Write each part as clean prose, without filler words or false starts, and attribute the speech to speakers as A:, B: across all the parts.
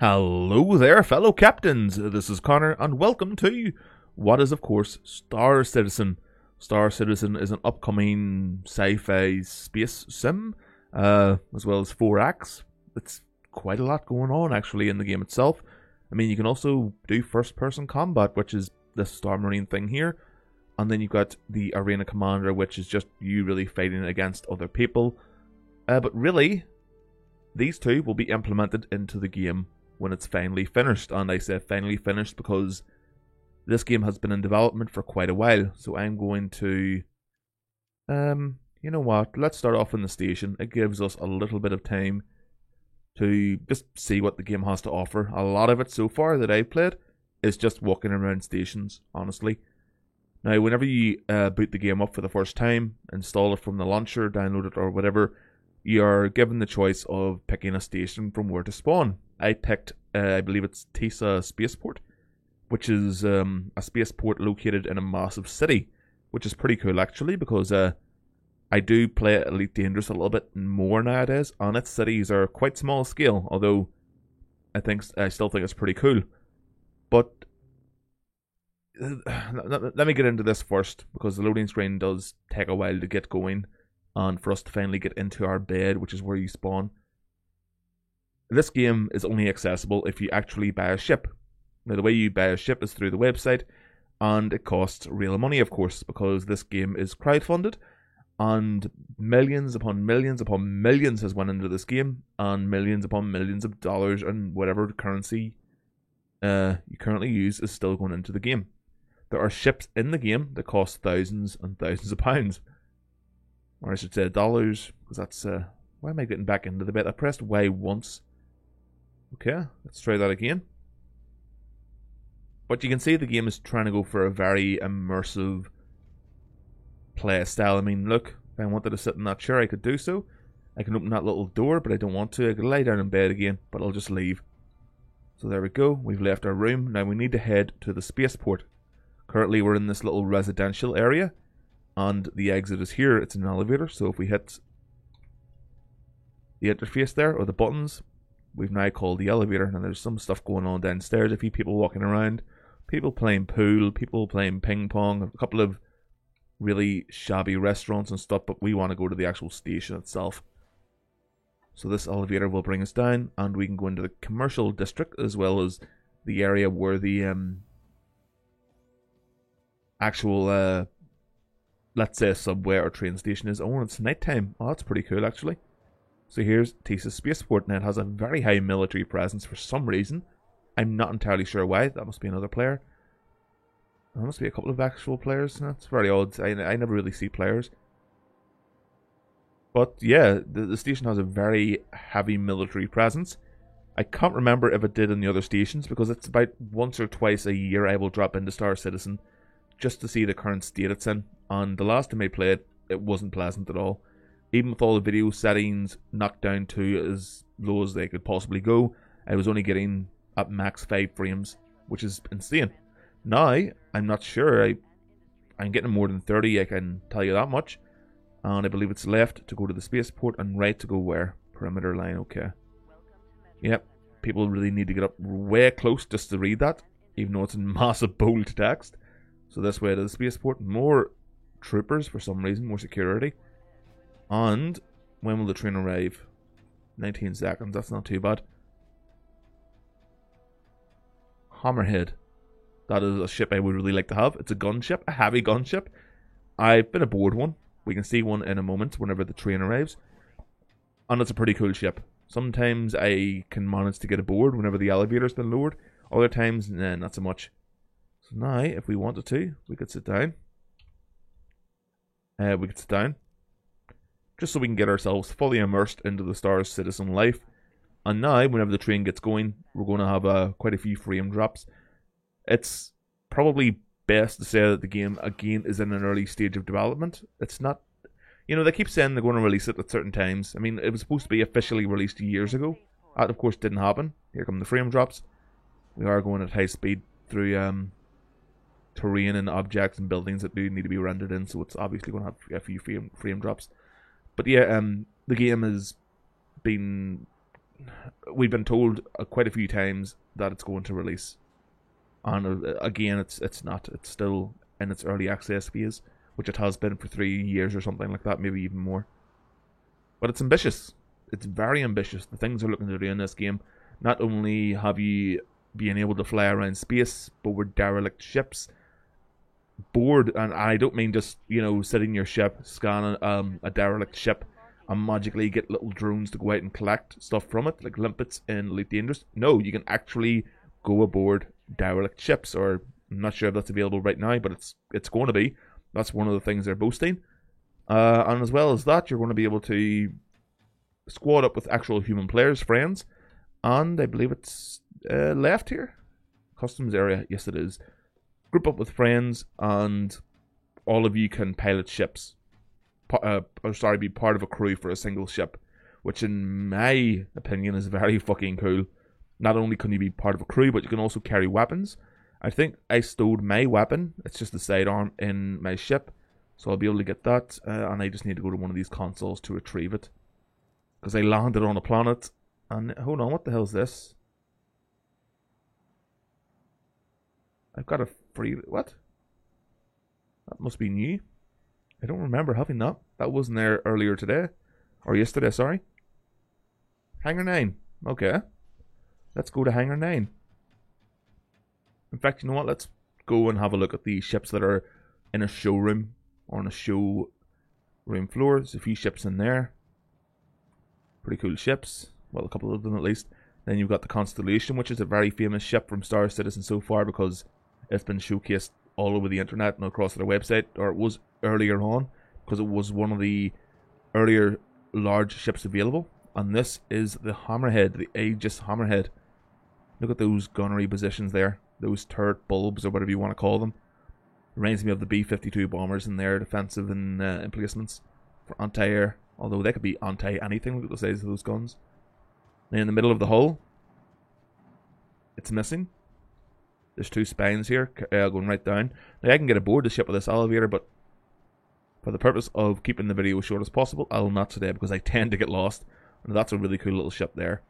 A: Hello there, fellow captains. This is Connor, and welcome to what is, of course, Star Citizen. Star Citizen is an upcoming sci-fi space sim, as well as 4 acts. It's quite a lot going on, actually, in the game itself. I mean, you can also do first-person combat, which is this Star Marine thing here. And then you've got the Arena Commander, which is just you really fighting against other people. But really, these two will be implemented into the game when it's finally finished. And I say finally finished because this game has been in development for quite a while. So I'm going to, you know what, let's start off in the station. It gives us a little bit of time to just see what the game has to offer. A lot of it so far that I've played is just walking around stations, honestly. Now, whenever you boot the game up for the first time, install it from the launcher, download it or whatever, you are given the choice of picking a station from where to spawn. I picked, I believe it's Teasa Spaceport, which is a spaceport located in a massive city, which is pretty cool actually, because I do play Elite Dangerous a little bit more nowadays, and its cities are quite small scale, although I still think it's pretty cool. But let me get into this first, because the loading screen does take a while to get going, and for us to finally get into our bed, which is where you spawn. This game is only accessible if you actually buy a ship. Now, the way you buy a ship is through the website, and it costs real money, of course, because this game is crowdfunded, and millions upon millions upon millions has went into this game, and millions upon millions of dollars and whatever currency you currently use is still going into the game. There are ships in the game that cost thousands and thousands of pounds. Or I should say dollars, because that's... why am I getting back into the bit? I pressed Y once. Okay, let's try that again. But you can see the game is trying to go for a very immersive play style. I mean, look, if I wanted to sit in that chair, I could do so. I can open that little door, but I don't want to. I could lie down in bed again, but I'll just leave. So there we go, we've left our room. Now we need to head to the spaceport. Currently we're in this little residential area, and the exit is here. It's an elevator, so if we hit the interface there, or the buttons, we've now called the elevator, and there's some stuff going on downstairs. A few people walking around, people playing pool, people playing ping pong, a couple of really shabby restaurants and stuff, but we want to go to the actual station itself. So this elevator will bring us down, and we can go into the commercial district, as well as the area where the actual, let's say, subway or train station is. Oh, and it's nighttime. Oh, that's pretty cool, actually. So here's Teasa Spaceport, and it has a very high military presence for some reason. I'm not entirely sure why. That must be another player. There must be a couple of actual players. That's very odd. I never really see players. But yeah, the station has a very heavy military presence. I can't remember if it did in the other stations, because it's about once or twice a year I will drop into Star Citizen just to see the current state it's in. And the last time I played, it wasn't pleasant at all. Even with all the video settings knocked down to as low as they could possibly go, I was only getting at max 5 frames, which is insane. Now, I'm not sure. I'm getting more than 30, I can tell you that much. And I believe it's left to go to the spaceport and right to go where? Perimeter line, okay. Yep, people really need to get up way close just to read that, even though it's in massive bold text. So this way to the spaceport, more troopers for some reason, more security. And when will the train arrive? 19 seconds, that's not too bad. Hammerhead. That is a ship I would really like to have. It's a gunship, a heavy gunship. I've been aboard one. We can see one in a moment whenever the train arrives. And it's a pretty cool ship. Sometimes I can manage to get aboard whenever the elevator's been lowered. Other times, nah, not so much. So now, if we wanted to, we could sit down. Just so we can get ourselves fully immersed into the Star Citizen life. And now, whenever the train gets going, we're going to have quite a few frame drops. It's probably best to say that the game, again, is in an early stage of development. It's not... You know, they keep saying they're going to release it at certain times. I mean, it was supposed to be officially released years ago. That, of course, didn't happen. Here come the frame drops. We are going at high speed through terrain and objects and buildings that do need to be rendered in, so it's obviously going to have a few frame drops. But yeah, the game has been we've been told quite a few times that it's going to release. And again, it's not. It's still in its early access phase, which it has been for 3 years or something like that, maybe even more. But it's ambitious. It's very ambitious. The things they're looking to do in this game. Not only have you being able to fly around space, but with derelict ships, board, and I don't mean just, sit in your ship, scan a derelict ship, and magically get little drones to go out and collect stuff from it, like limpets in Elite Dangerous. No, you can actually go aboard derelict ships, or I'm not sure if that's available right now, but it's going to be. That's one of the things they're boasting. And as well as that, you're going to be able to squad up with actual human players, friends, and I believe it's left here. Customs area, yes it is. Group up with friends, and all of you can pilot ships. Be part of a crew for a single ship, which in my opinion is very fucking cool. Not only can you be part of a crew, but you can also carry weapons. I think I stowed my weapon, it's just the sidearm, in my ship, so I'll be able to get that, and I just need to go to one of these consoles to retrieve it. Because I landed on a planet, and hold on, what the hell is this? I've got a free, what? That must be new. I don't remember having that. That wasn't there earlier today. Or yesterday, sorry. Hangar 9. Okay. Let's go to Hangar 9. In fact, you know what? Let's go and have a look at the ships that are in a showroom. Or on a showroom floor. There's a few ships in there. Pretty cool ships. Well, a couple of them at least. Then you've got the Constellation, which is a very famous ship from Star Citizen so far, because it's been showcased all over the internet and across their website, or it was earlier on, because it was one of the earlier large ships available. And this is the Hammerhead, the Aegis Hammerhead. Look at those gunnery positions there, those turret bulbs or whatever you want to call them. Reminds me of the B-52 bombers in their defensive emplacements for anti-air, although they could be anti-anything. Look at the size of those guns. And in the middle of the hull, it's missing. There's two spines here going right down. Now I can get aboard the ship with this elevator, but for the purpose of keeping the video as short as possible, I'll not today because I tend to get lost. And that's a really cool little ship there.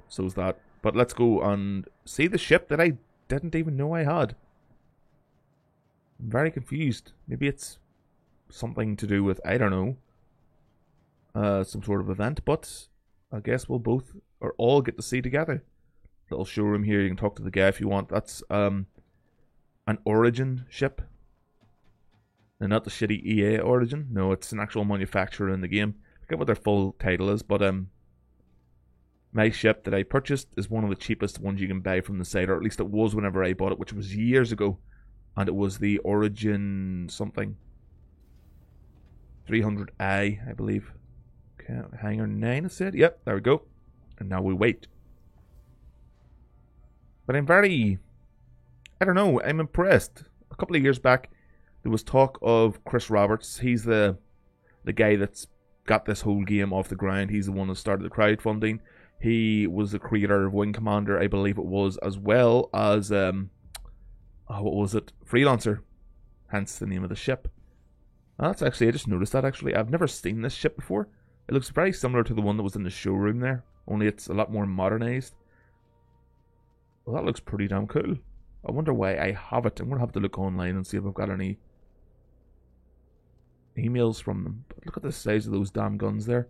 A: So is that. But let's go and see the ship that I didn't even know I had. I'm very confused. Maybe it's something to do with, I don't know, some sort of event, but I guess we'll both or all get to see together. Little showroom here, you can talk to the guy if you want. That's an Origin ship. And not the shitty EA Origin. No, it's an actual manufacturer in the game. I forget what their full title is, but my ship that I purchased is one of the cheapest ones you can buy from the site, or at least it was whenever I bought it, which was years ago. And it was the Origin something. 300i, I believe. Okay, Hangar 9 it said. Yep, there we go. And now we wait. But I'm very, I don't know, I'm impressed. A couple of years back, there was talk of Chris Roberts. He's the guy that's got this whole game off the ground. He's the one that started the crowdfunding. He was the creator of Wing Commander, I believe it was, as well as, what was it? Freelancer. Hence the name of the ship. That's actually, I just noticed that actually. I've never seen this ship before. It looks very similar to the one that was in the showroom there, only it's a lot more modernized. Well, that looks pretty damn cool. I wonder why I have it. I'm going to have to look online and see if I've got any emails from them. But look at the size of those damn guns there.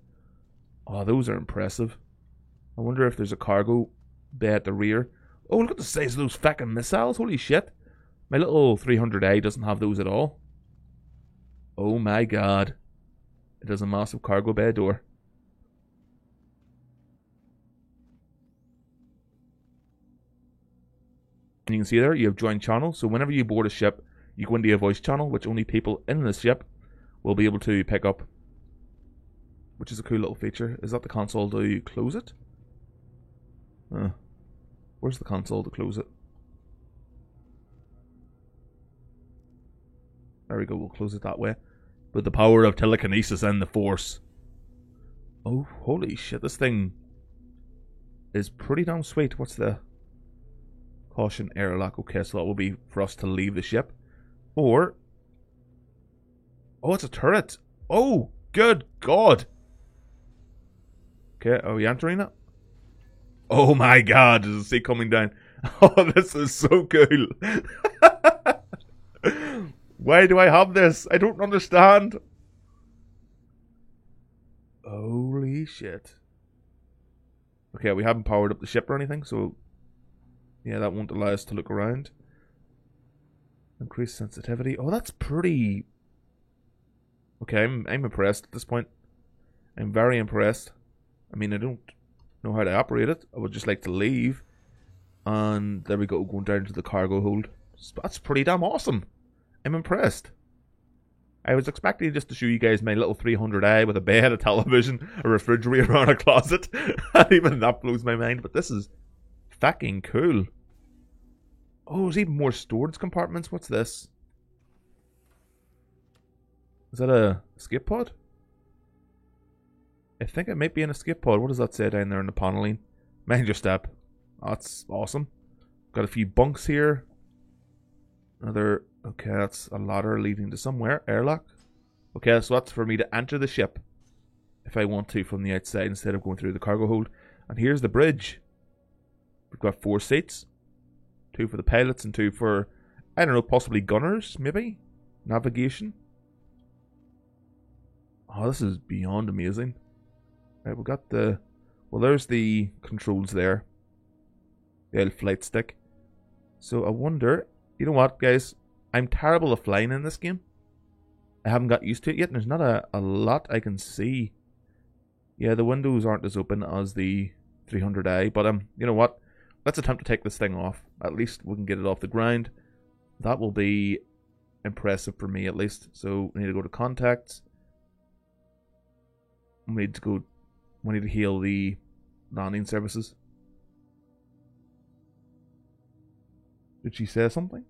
A: Oh, those are impressive. I wonder if there's a cargo bay at the rear. Oh, look at the size of those fucking missiles. Holy shit. My little 300i doesn't have those at all. Oh my god. It has a massive cargo bay door. And you can see there, you have joined channel. So whenever you board a ship, you go into a voice channel, which only people in this ship will be able to pick up. Which is a cool little feature. Is that the console to close it? Where's the console to close it? There we go, we'll close it that way. With the power of telekinesis and the force. Oh, holy shit, this thing is pretty damn sweet. What's the... Caution airlock. Okay, so that will be for us to leave the ship. Or... Oh, it's a turret. Oh, good God. Okay, are we entering it? Oh my god, there's a sea coming down. Oh, this is so cool. Why do I have this? I don't understand. Holy shit. Okay, we haven't powered up the ship or anything, so yeah, that won't allow us to look around. Increased sensitivity. Oh, that's pretty... Okay, I'm impressed at this point. I'm very impressed. I mean, I don't know how to operate it. I would just like to leave. And there we go, going down to the cargo hold. That's pretty damn awesome. I'm impressed. I was expecting just to show you guys my little 300i with a bed, a television, a refrigerator, and a closet. And even that blows my mind. But this is fucking cool. Oh, there's even more storage compartments. What's this? Is that a escape pod? I think it might be an escape pod. What does that say down there in the paneling? Mind your step. That's awesome. Got a few bunks here. Another... Okay, that's a ladder leading to somewhere. Airlock. Okay, so that's for me to enter the ship if I want to from the outside instead of going through the cargo hold. And here's the bridge. We've got 4 seats. 2 for the pilots and 2 for, I don't know, possibly gunners, maybe? Navigation. Oh, this is beyond amazing. Right, we got the... Well, there's the controls there. The old flight stick. So I wonder... You know what, guys? I'm terrible at flying in this game. I haven't got used to it yet, and there's not a lot I can see. Yeah, the windows aren't as open as the 300i, but you know what? Let's attempt to take this thing off. At least we can get it off the ground. That will be impressive for me, at least. So we need to go to contacts. We need to heal the landing services. Did she say something?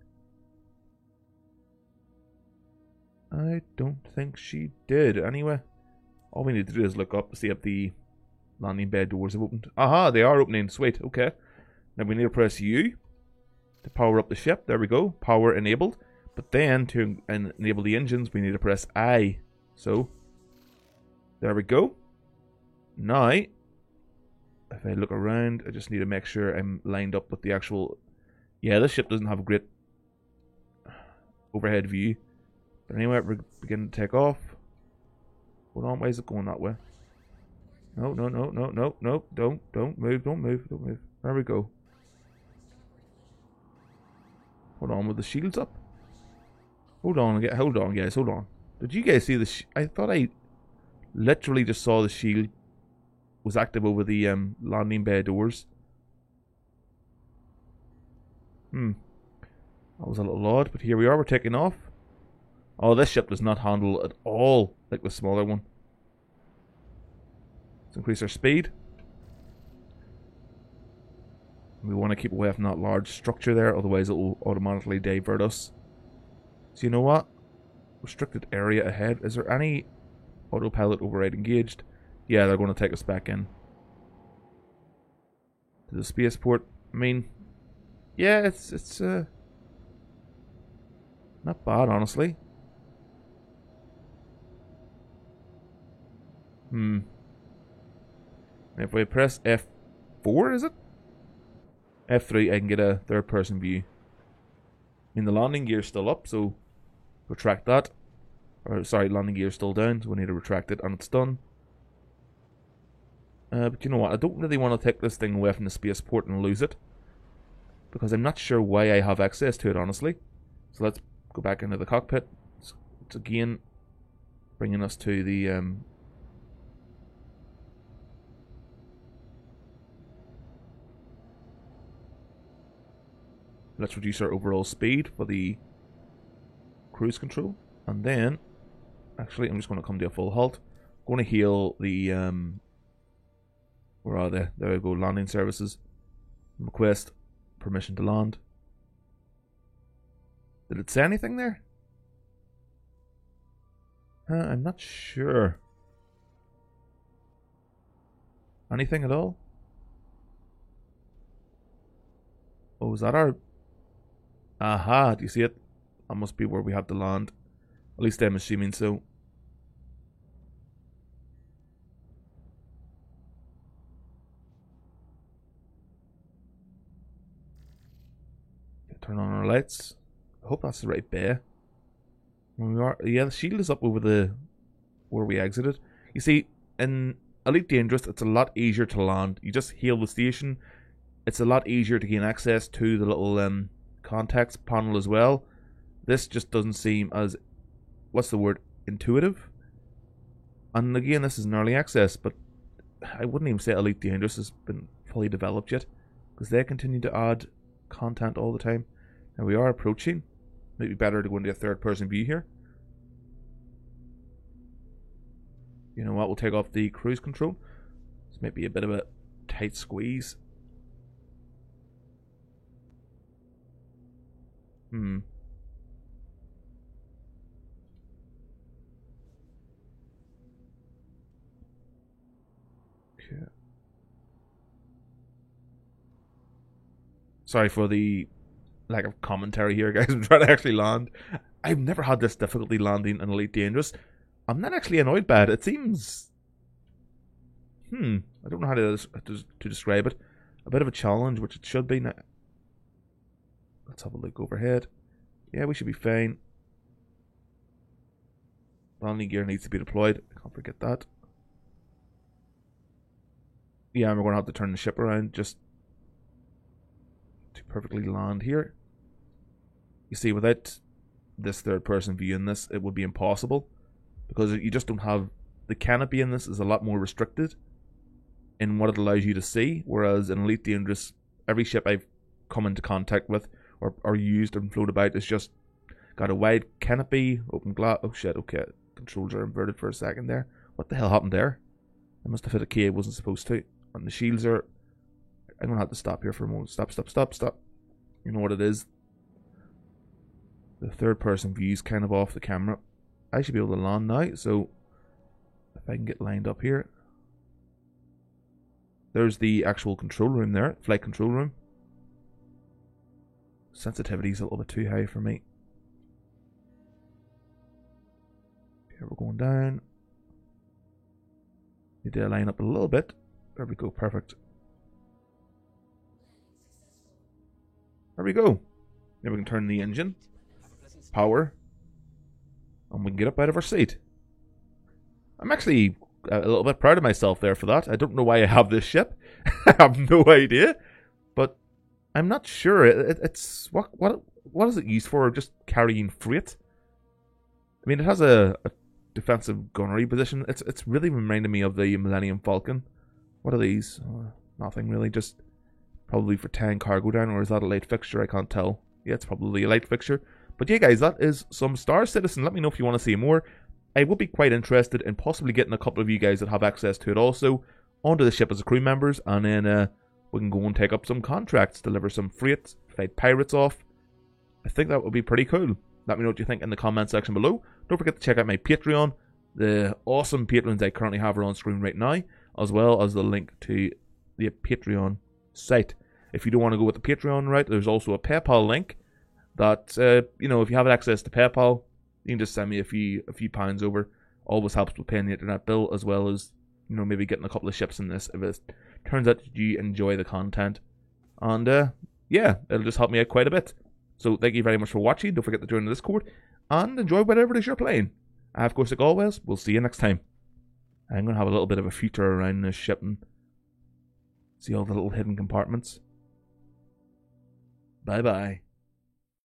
A: I don't think she did. Anyway, all we need to do is look up to see if the landing bay doors have opened. Aha, they are opening. Sweet, okay. Now we need to press U to power up the ship. There we go. Power enabled. But then to enable the engines, we need to press I. So, there we go. Now, if I look around, I just need to make sure I'm lined up with the actual... Yeah, this ship doesn't have a great overhead view. But anyway, we're beginning to take off. Hold on, why is it going that way? No, no, no, no, no, no, don't move, don't move, don't move. There we go. Hold on, with the shields up. Hold on, guys, hold on. Did you guys see the I thought I literally just saw the shield was active over the landing bay doors. That was a little odd, but here we are, we're taking off. Oh, this ship does not handle at all like the smaller one. Let's increase our speed. We want to keep away from that large structure there, otherwise it will automatically divert us. So you know what? Restricted area ahead. Is there any autopilot override engaged? Yeah, they're going to take us back in to the spaceport. I mean, yeah, it's not bad, honestly. If we press F4, is it? F3, I can get a third-person view. I mean, the landing gear's still up, so retract that. Or, sorry, landing gear's still down, so we need to retract it, and it's done. But you know what? I don't really want to take this thing away from the spaceport and lose it, because I'm not sure why I have access to it, honestly. So let's go back into the cockpit. It's again bringing us to the let's reduce our overall speed for the cruise control, and then actually I'm just going to come to a full halt. I'm going to heal the where are they? There we go. Landing services. Request permission to land. Did it say anything there? I'm not sure. Anything at all? Oh, is that our... Aha, do you see it? That must be where we have to land. At least I'm assuming so. Turn on our lights. I hope that's the right bay. When we are, yeah, the shield is up over the where we exited. You see, in Elite Dangerous, it's a lot easier to land. You just hail the station. It's a lot easier to gain access to the little context panel as well. This just doesn't seem as, what's the word, intuitive. And again, this is an early access, but I wouldn't even say Elite Dangerous has been fully developed yet, because they continue to add content all the time. Now we are approaching. Maybe better to go into a third-person view here. You know what? We'll take off the cruise control. This might be a bit of a tight squeeze. Okay. Sorry for the lack of commentary here, guys. I'm trying to actually land. I've never had this difficulty landing in Elite Dangerous. I'm not actually annoyed by it. It seems... I don't know how to describe it. A bit of a challenge, which it should be. Now, let's have a look overhead. Yeah, we should be fine. Landing gear needs to be deployed. I can't forget that. Yeah, and we're going to have to turn the ship around just to perfectly land here. You see, without this third-person view in this, it would be impossible. Because you just don't have... The canopy in this is a lot more restricted in what it allows you to see. Whereas in Elite Dangerous, every ship I've come into contact with or used and floated about is just got a wide canopy, open glass. Oh shit, okay. Controls are inverted for a second there. What the hell happened there? I must have hit a key I wasn't supposed to. And the shields are... I'm going to have to stop here for a moment. Stop. You know what it is? The third-person view is kind of off the camera. I should be able to land now, so if I can get lined up here. There's the actual control room there, flight control room. Sensitivity is a little bit too high for me. Here we're going down. Need to line up a little bit. There we go, perfect. There we go. Now we can turn the engine. Power. And we can get up out of our seat. I'm actually a little bit proud of myself there for that. I don't know why I have this ship. I have no idea. But I'm not sure. It's what is it used for? Just carrying freight? I mean, it has a defensive gunnery position. It's really reminding me of the Millennium Falcon. What are these? Nothing really. Just probably for 10 cargo down, or is that a light fixture? I can't tell. Yeah, it's probably a light fixture. But yeah, guys, that is some Star Citizen. Let me know if you want to see more. I would be quite interested in possibly getting a couple of you guys that have access to it also onto the ship as crew members, and then we can go and take up some contracts, deliver some freight, fight pirates off. I think that would be pretty cool. Let me know what you think in the comment section below. Don't forget to check out my Patreon. The awesome patrons I currently have are on screen right now, as well as the link to the Patreon site. If you don't want to go with the Patreon route, there's also a PayPal link that, you know, if you have access to PayPal, you can just send me a few pounds over. Always helps with paying the internet bill, as well as, you know, maybe getting a couple of ships in this if it turns out you enjoy the content. And yeah, it'll just help me out quite a bit. So thank you very much for watching. Don't forget to join the Discord and enjoy whatever it is you're playing. And of course, like always, we'll see you next time. I'm going to have a little bit of a feature around this ship and see all the little hidden compartments. Bye bye.